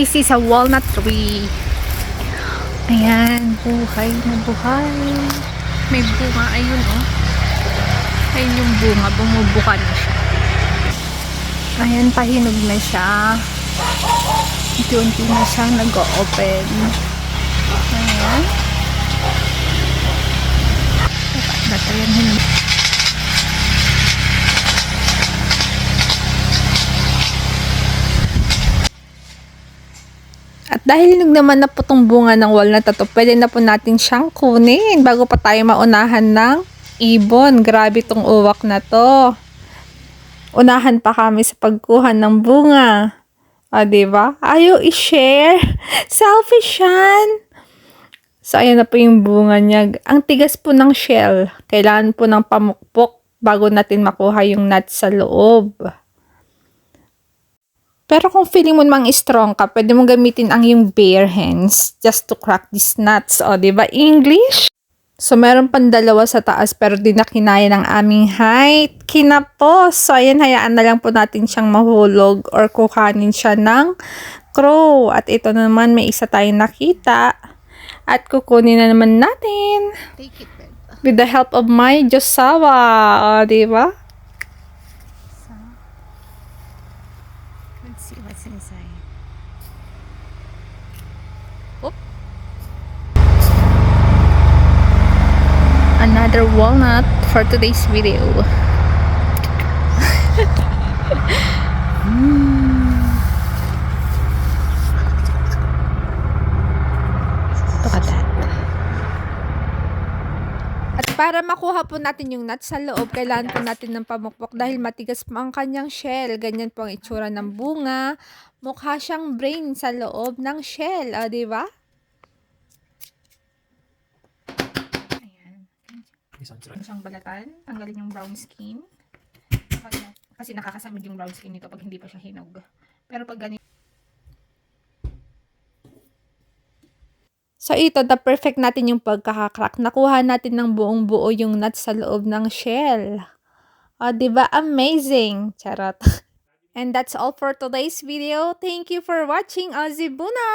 This is a walnut tree. Ayan, buhay na buhay. May bunga, ayun oh. Ayun yung bunga, bumubuka na siya. Ayan, pahinog na siya. Unti-unti na siyang nag-o-open. Ayan. Ayan, hinog. At dahil hinog naman na po itong bunga ng walnut na to, pwede na po natin siyang kunin bago pa tayo maunahan ng ibon. Grabe itong uwak na to. Unahan pa kami sa pagkuha ng bunga. Diba? Ayaw i-share. Selfish yan. So, ayan na po yung bunga niya. Ang tigas po ng shell. Kailangan po ng pamukpok bago natin makuha yung nuts sa loob. Pero kung feeling mo namang strong ka, pwede mo gamitin ang yung bare hands just to crack these nuts. O, diba? English? So, meron pang dalawa sa taas pero di na kinaya ng aming height. Kinapos. So, ayan, hayaan na lang po natin siyang mahulog or kukanin siya ng crow. At ito naman, may isa tayong nakita. At kukunin na naman natin. Take it, babe. With the help of my Josawa. O, diba? So, let's see what's inside. Oop. Another walnut for today's video. Look at that. At para makuha po natin yung nuts sa loob, kailangan po natin ng pamukpok dahil matigas po ang kanyang shell. Ganyan po ang itsura ng bunga. Mukha siyang brain sa loob ng shell. O, diba? Siyang balatan, tanggalin yung brown skin. Kasi nakakasamid yung brown skin nito pag hindi pa siya hinog. Pero pag ganito. So ito, the perfect natin yung pagkakakrack. Nakuha natin ng buong buo yung nuts sa loob ng shell. O, diba? Amazing! Charot. And that's all for today's video. Thank you for watching, Ozzy Buna!